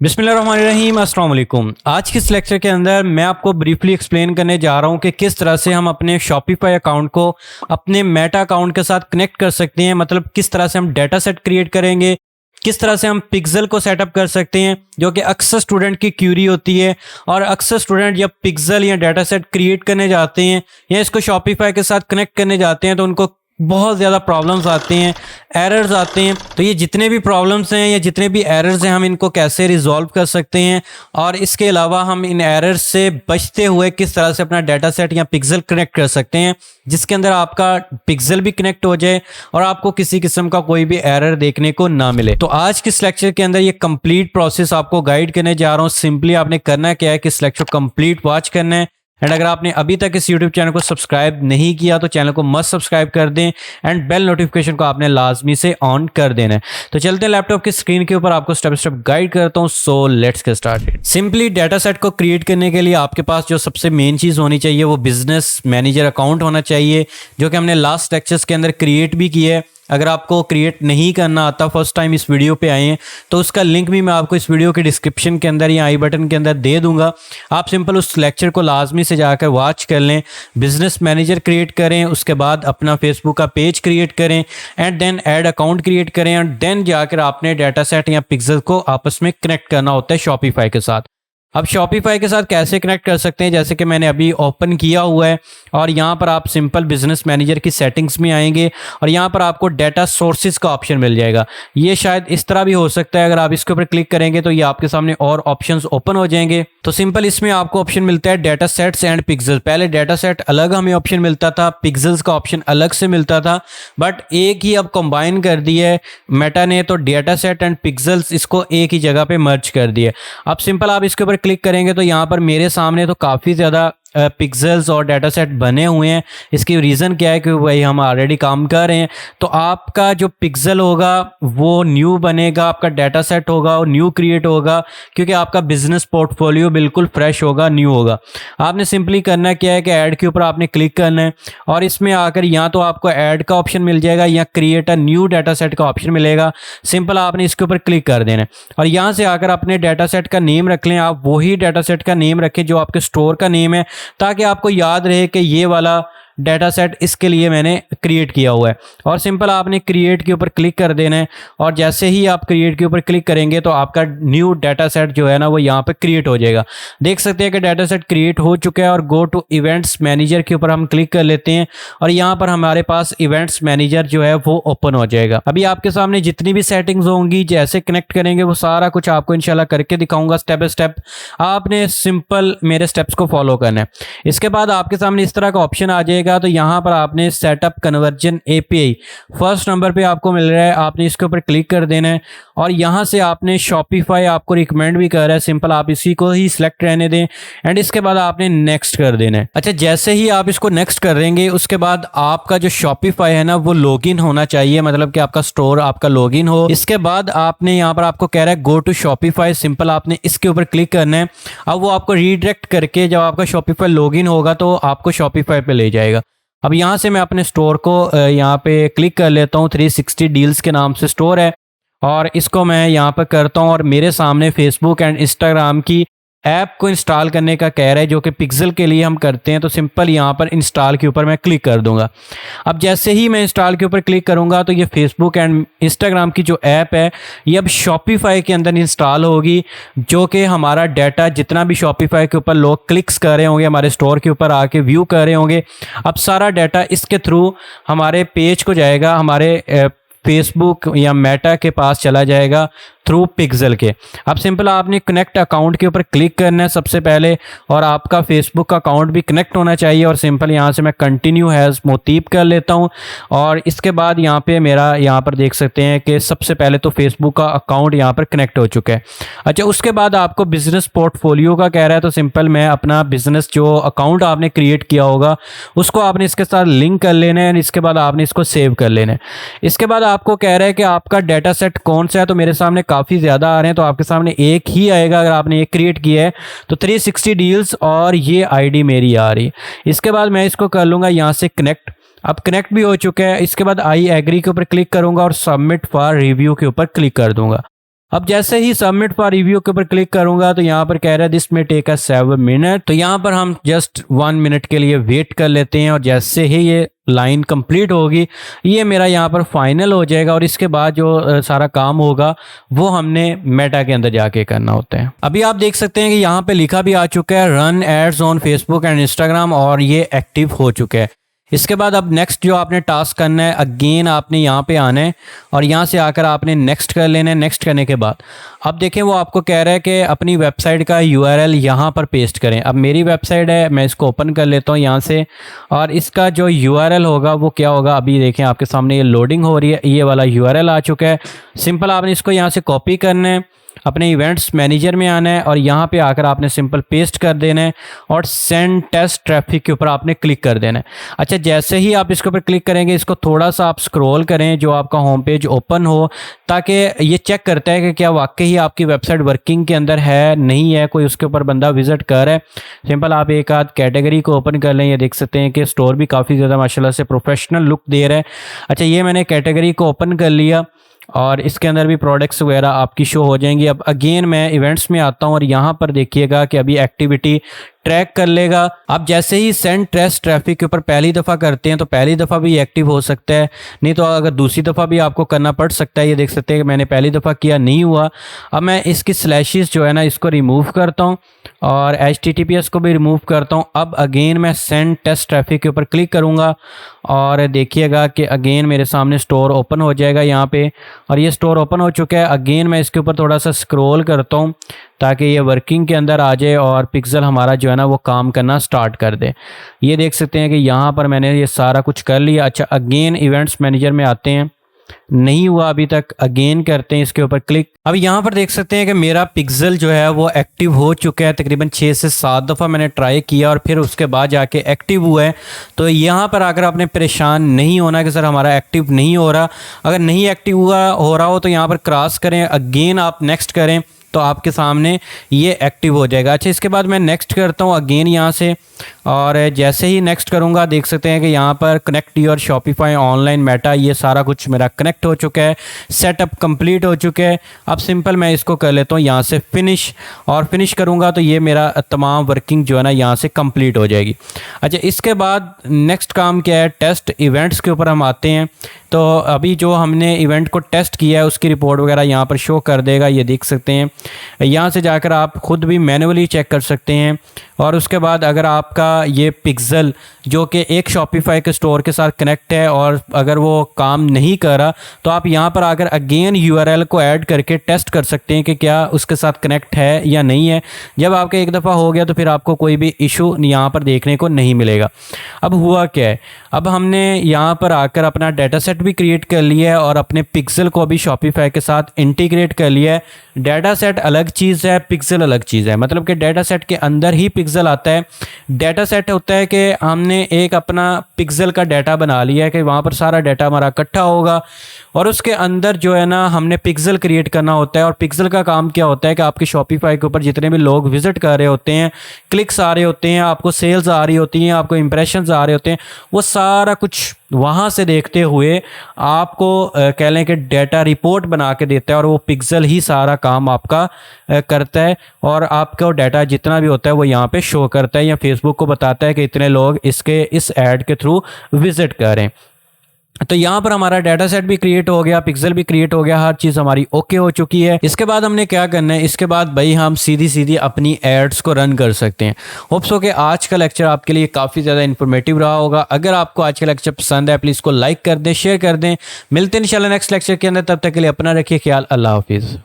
बिस्मिल्लाहिर्रहमानिर्रहीम, अस्सलाम वालेकुम। आज के इस लेक्चर के अंदर मैं आपको ब्रीफली एक्सप्लेन करने जा रहा हूं कि किस तरह से हम अपने शॉपिफाई अकाउंट को अपने मेटा अकाउंट के साथ कनेक्ट कर सकते हैं। मतलब किस तरह से हम डेटा सेट क्रिएट करेंगे, किस तरह से हम पिक्सल को सेटअप कर सकते हैं, जो कि अक्सर स्टूडेंट की क्यूरी होती है। और अक्सर स्टूडेंट जब पिक्सल या डेटा सेट क्रिएट करने जाते हैं या इसको शॉपिफाई के साथ कनेक्ट करने जाते हैं तो उनको बहुत ज़्यादा प्रॉब्लम्स आते हैं, एरर्स आते हैं। तो ये जितने भी प्रॉब्लम्स हैं या जितने भी एरर्स हैं, हम इनको कैसे रिजॉल्व कर सकते हैं और इसके अलावा हम इन एरर्स से बचते हुए किस तरह से अपना डेटा सेट या पिक्सल कनेक्ट कर सकते हैं, जिसके अंदर आपका पिक्सल भी कनेक्ट हो जाए और आपको किसी किस्म का कोई भी एरर देखने को ना मिले। तो आज के इस लेक्चर के अंदर ये कंप्लीट प्रोसेस आपको गाइड करने जा रहा हूँ। सिंपली आपने करना क्या है कि इस लेक्चर को कंप्लीट वॉच करना है। एंड अगर आपने अभी तक इस YouTube चैनल को सब्सक्राइब नहीं किया तो चैनल को मस्ट सब्सक्राइब कर दें एंड बेल नोटिफिकेशन को आपने लाजमी से ऑन कर देना है। तो चलते हैं लैपटॉप की स्क्रीन के ऊपर, आपको स्टेप स्टेप गाइड करता हूं। So let's get started. Simply data set को क्रिएट करने के लिए आपके पास जो सबसे मेन चीज़ होनी चाहिए वो बिजनेस मैनेजर अकाउंट होना चाहिए, जो कि हमने लास्ट लेक्चर्स के अंदर क्रिएट भी किया है। अगर आपको क्रिएट नहीं करना आता, फर्स्ट टाइम इस वीडियो पे आए हैं, तो उसका लिंक भी मैं आपको इस वीडियो के डिस्क्रिप्शन के अंदर या आई बटन के अंदर दे दूंगा। आप सिंपल उस लेक्चर को लाजमी से जाकर वॉच कर लें, बिजनेस मैनेजर क्रिएट करें, उसके बाद अपना फेसबुक का पेज क्रिएट करें and then add account create करें एंड देन जाकर आपने डाटा सेट या पिक्सल को आपस में कनेक्ट करना होता है शॉपिफाई के साथ। अब शॉपिफाई के साथ कैसे कनेक्ट कर सकते हैं, जैसे कि मैंने अभी ओपन किया हुआ है और यहाँ पर आप सिंपल बिजनेस मैनेजर की सेटिंग्स में आएंगे और यहाँ पर आपको डेटा सोर्सेज का ऑप्शन मिल जाएगा। ये शायद इस तरह भी हो सकता है, अगर आप इसके ऊपर क्लिक करेंगे तो ये आपके सामने और ऑप्शंस ओपन हो जाएंगे। तो सिंपल इसमें आपको ऑप्शन मिलता है डेटा सेट्स एंड पिक्सल। पहले डेटा सेट अलग हमें ऑप्शन मिलता था, पिक्सल्स का ऑप्शन अलग से मिलता था, बट एक ही अब कंबाइन कर दिया है मेटा ने। तो डेटा सेट एंड पिक्सल्स इसको एक ही जगह पे मर्ज कर दिया। अब सिंपल आप इसके ऊपर क्लिक करेंगे तो यहाँ पर मेरे सामने तो काफ़ी ज़्यादा पिक्सल्स और डाटा सेट बने हुए हैं। इसकी रीज़न क्या है कि भाई हम ऑलरेडी काम कर रहे हैं। तो आपका जो पिक्सल होगा वो न्यू बनेगा, आपका डाटा सेट होगा और न्यू क्रिएट होगा, क्योंकि आपका बिजनेस पोर्टफोलियो बिल्कुल फ्रेश होगा, न्यू होगा। आपने सिंपली करना क्या है कि ऐड के ऊपर आपने क्लिक करना है और इसमें आकर यहाँ तो आपको ऐड का ऑप्शन मिल जाएगा या create a new data set का ऑप्शन मिलेगा। सिंपल आपने इसके ऊपर क्लिक कर देना है और यहाँ से आकर अपने डाटा सेट का नेम रख लें। आप वही डाटा सेट का नेम रखें जो आपके स्टोर का नेम है, ताकि आपको याद रहे कि ये वाला डाटा सेट इसके लिए मैंने क्रिएट किया हुआ है। और सिंपल आपने क्रिएट के ऊपर क्लिक कर देना है और जैसे ही आप क्रिएट के ऊपर क्लिक करेंगे तो आपका न्यू डाटा सेट जो है ना वो यहाँ पे क्रिएट हो जाएगा। देख सकते हैं कि डाटा सेट क्रिएट हो चुका है और गो टू इवेंट्स मैनेजर के ऊपर हम क्लिक कर लेते हैं और यहाँ पर हमारे पास इवेंट्स मैनेजर जो है वो ओपन हो जाएगा। अभी आपके सामने जितनी भी सेटिंग्स होंगी, जैसे कनेक्ट करेंगे वो सारा कुछ आपको इंशाल्लाह करके दिखाऊंगा स्टेप बाय स्टेप। आपने सिंपल मेरे स्टेप्स को फॉलो करना है। इसके बाद आपके सामने इस तरह का ऑप्शन आ जाएगा। तो यहाँ पर आपने setup conversion API first number पे आपको मिल रहा है, आपने इसके ऊपर क्लिक कर देना है और यहाँ से आपने शॉपिफाई आपको रिकमेंड भी कर रहा है, सिंपल आप इसी को ही सिलेक्ट रहने दें एंड इसके बाद आपने नेक्स्ट कर देना है। अच्छा, जैसे ही आप इसको नेक्स्ट कर देंगे उसके बाद आपका जो शॉपिफाई है ना वो लॉगिन होना चाहिए, मतलब कि आपका स्टोर आपका लॉगिन हो। इसके बाद आपने यहाँ पर आपको कह रहा है गो टू शॉपिफाई, सिंपल आपने इसके ऊपर क्लिक करना है। अब वो आपको रीडायरेक्ट करके जब आपका शॉपिफाई लॉगिन होगा तो आपको शॉपिफाई पे ले जाएगा। अब यहाँ से मैं अपने स्टोर को यहाँ पे क्लिक कर लेता हूँ। 360 डील्स के नाम से स्टोर है और इसको मैं यहाँ पर करता हूँ और मेरे सामने फेसबुक एंड इंस्टाग्राम की ऐप को इंस्टॉल करने का कह रहा है, जो कि पिक्सल के लिए हम करते हैं। तो सिंपल यहाँ पर इंस्टॉल के ऊपर मैं क्लिक कर दूंगा। अब जैसे ही मैं इंस्टॉल के ऊपर क्लिक करूंगा तो ये फेसबुक एंड इंस्टाग्राम की जो ऐप है ये अब शॉपिफाई के अंदर इंस्टॉल होगी, जो कि हमारा डाटा जितना भी शॉपिफाई के ऊपर लोग क्लिक्स कर रहे होंगे, हमारे स्टोर के ऊपर आके व्यू कर रहे होंगे, अब सारा डाटा इसके थ्रू हमारे पेज को जाएगा, हमारे फेसबुक या मेटा के पास चला जाएगा थ्रू पिक्सल के। अब सिंपल आपने कनेक्ट अकाउंट के ऊपर क्लिक करना है सबसे पहले और आपका फेसबुक का अकाउंट भी कनेक्ट होना चाहिए और सिंपल यहाँ से मैं कंटिन्यू हैज़ मोतीब कर लेता हूँ और इसके बाद यहाँ पे मेरा यहाँ पर देख सकते हैं कि सबसे पहले तो फेसबुक का अकाउंट यहाँ पर कनेक्ट हो चुका है। अच्छा, उसके बाद आपको बिजनेस पोर्टफोलियो का कह रहा है, तो सिंपल मैं अपना बिजनेस जो अकाउंट आपने क्रिएट किया होगा उसको आपने इसके साथ लिंक कर लेना है। इसके बाद आपने इसको सेव कर लेना है। इसके बाद आपको कह रहा है कि आपका डाटा सेट कौन सा है, तो मेरे सामने काफ़ी ज़्यादा आ रहे हैं, तो आपके सामने एक ही आएगा अगर आपने एक क्रिएट किया है तो 360 डील्स और ये आईडी मेरी आ रही। इसके बाद मैं इसको कर लूँगा यहाँ से कनेक्ट। अब कनेक्ट भी हो चुका है। इसके बाद आई एग्री के ऊपर क्लिक करूँगा और सबमिट फॉर रिव्यू के ऊपर क्लिक कर दूँगा। अब जैसे ही सबमिट फॉर रिव्यू के ऊपर क्लिक करूंगा तो यहाँ पर कह रहा है दिस में टेक 7 मिनट। तो यहाँ पर हम जस्ट 1 मिनट के लिए वेट कर लेते हैं और जैसे ही ये लाइन कंप्लीट होगी ये मेरा यहाँ पर फाइनल हो जाएगा और इसके बाद जो सारा काम होगा वो हमने मेटा के अंदर जाके करना होता है। अभी आप देख सकते हैं कि यहाँ पे लिखा भी आ चुका है run ads on Facebook and Instagram और ये एक्टिव हो चुका है। इसके बाद अब नेक्स्ट जो आपने टास्क करना है अगेन आपने यहाँ पे आना है और यहाँ से आकर आपने नेक्स्ट कर लेना है। नेक्स्ट करने के बाद अब देखें वो आपको कह रहा है कि अपनी वेबसाइट का यूआरएल यहाँ पर पेस्ट करें। अब मेरी वेबसाइट है, मैं इसको ओपन कर लेता हूँ यहाँ से और इसका जो यूआरएल होगा वो क्या होगा, अभी देखें आपके सामने ये लोडिंग हो रही है, ये वाला यूआरएल आ चुका है। सिंपल आपने इसको यहाँ से कॉपी करना है, अपने इवेंट्स मैनेजर में आना है और यहाँ पे आकर आपने सिंपल पेस्ट कर देना है और सेंड टेस्ट ट्रैफिक के ऊपर आपने क्लिक कर देना है। अच्छा, जैसे ही आप इसके ऊपर क्लिक करेंगे इसको थोड़ा सा आप स्क्रॉल करें जो आपका होम पेज ओपन हो, ताकि ये चेक करता है कि क्या वाकई आपकी वेबसाइट वर्किंग के अंदर है नहीं है, कोई उसके ऊपर बंदा विजिट कर रहा है। सिंपल आप एक आध कैटेगरी को ओपन कर लें, ये देख सकते हैं कि स्टोर भी काफ़ी ज़्यादा माशाल्लाह से प्रोफेशनल लुक दे रहा है। अच्छा, ये मैंने कैटेगरी को ओपन कर लिया और इसके अंदर भी प्रोडक्ट्स वगैरह आपकी शो हो जाएंगी। अब अगेन मैं इवेंट्स में आता हूँ और यहाँ पर देखिएगा कि अभी एक्टिविटी ट्रैक कर लेगा। आप जैसे ही सेंड टेस्ट ट्रैफिक के ऊपर पहली दफ़ा करते हैं तो पहली दफ़ा भी एक्टिव हो सकता है, नहीं तो अगर दूसरी दफ़ा भी आपको करना पड़ सकता है। ये देख सकते हैं कि मैंने पहली दफ़ा किया, नहीं हुआ। अब मैं इसकी स्लैशेस जो है ना इसको रिमूव करता हूँ और HTTPS को भी रिमूव करता हूँ। अब अगेन मैं सेंड टेस्ट ट्रैफिक के ऊपर क्लिक करूँगा और देखिएगा कि अगेन मेरे सामने स्टोर ओपन हो जाएगा यहाँ पे और ये स्टोर ओपन हो चुका है। अगेन मैं इसके ऊपर थोड़ा सा स्क्रॉल करता हूँ ताकि ये वर्किंग के अंदर आ जाए और पिक्सल हमारा जो है ना वो काम करना स्टार्ट कर दे। ये देख सकते हैं कि यहाँ पर मैंने ये सारा कुछ कर लिया। अच्छा, अगेन इवेंट्स मैनेजर में आते हैं, नहीं हुआ अभी तक, अगेन करते हैं इसके ऊपर क्लिक। अब यहाँ पर देख सकते हैं कि मेरा पिक्सल जो है वो एक्टिव हो चुका है। तकरीबन 6 से 7 दफ़ा मैंने ट्राई किया और फिर उसके बाद जाके एक्टिव हुआ है। तो यहाँ पर आकर आपने परेशान नहीं होना कि सर हमारा एक्टिव नहीं हो रहा। अगर नहीं एक्टिव हो रहा हो तो यहाँ पर क्रॉस करें, अगेन आप नेक्स्ट करें तो आपके सामने ये एक्टिव हो जाएगा। अच्छा, इसके बाद मैं नेक्स्ट करता हूँ अगेन यहाँ से और जैसे ही नेक्स्ट करूँगा देख सकते हैं कि यहाँ पर connect your Shopify online Meta, ये सारा कुछ मेरा कनेक्ट हो चुका है, सेटअप कंप्लीट हो चुका है। अब सिंपल मैं इसको कर लेता हूँ यहाँ से फिनिश और फिनिश करूँगा तो ये मेरा तमाम वर्किंग जो है ना यहाँ से कंप्लीट हो जाएगी। अच्छा, इसके बाद नेक्स्ट काम क्या है, टेस्ट इवेंट्स के ऊपर हम आते हैं। तो अभी जो हमने इवेंट को टेस्ट किया है उसकी रिपोर्ट वगैरह यहाँ पर शो कर देगा, ये देख सकते हैं। यहाँ से जाकर आप ख़ुद भी मैन्युअली चेक कर सकते हैं और उसके बाद अगर आपका ये पिक्सल जो कि एक शॉपिफाई के स्टोर के साथ कनेक्ट है और अगर वो काम नहीं कर रहा तो आप यहाँ पर आकर अगेन यूआरएल को ऐड करके टेस्ट कर सकते हैं कि क्या उसके साथ कनेक्ट है या नहीं है। जब आपका एक दफ़ा हो गया तो फिर आपको कोई भी इशू यहाँ पर देखने को नहीं मिलेगा। अब हुआ क्या है, अब हमने यहाँ पर आकर अपना डाटा सेट भी क्रिएट कर लिया है और अपने पिक्सल को भी शॉपिफाई के साथ इंटीग्रेट कर लिया है। डाटा सेट अलग चीज़ है, पिक्सल अलग चीज़ है, मतलब कि डाटा सेट के अंदर ही पिक्सल आता है। डाटा सेट होता है कि हमने एक अपना पिक्सल का डाटा बना लिया है कि वहाँ पर सारा डाटा हमारा इकट्ठा होगा और उसके अंदर जो है ना हमने पिक्सल क्रिएट करना होता है। और पिक्सल का काम क्या होता है कि आपके शॉपिफाई के ऊपर जितने भी लोग विजिट कर रहे होते हैं, क्लिक्स आ रहे होते हैं, आपको सेल्स आ रही होती हैं, आपको इंप्रेशंस आ रहे होते हैं, वो सारा कुछ वहाँ से देखते हुए आपको कह लें कि डाटा रिपोर्ट बना के देता है और वो पिक्सल ही सारा काम आपका करता है और आपका डाटा जितना भी होता है वो यहाँ पे शो करता है या फेसबुक को बताता है कि इतने लोग इस ऐड के थ्रू विजिट करें। तो यहाँ पर हमारा डाटा सेट भी क्रिएट हो गया, पिक्सल भी क्रिएट हो गया, हर चीज़ हमारी ओके हो चुकी है। इसके बाद हमने क्या करना है, इसके बाद भाई हम सीधी सीधी अपनी एड्स को रन कर सकते हैं। होप्स हो कि आज का लेक्चर आपके लिए काफ़ी ज़्यादा इन्फॉर्मेटिव रहा होगा। अगर आपको आज का लेक्चर पसंद है प्लीज़ इसको लाइक कर दें, शेयर कर दें। मिलते हैं इंशाल्लाह नेक्स्ट लेक्चर के अंदर, तब तक के लिए अपना रखिए ख्याल। अल्लाह हाफिज़।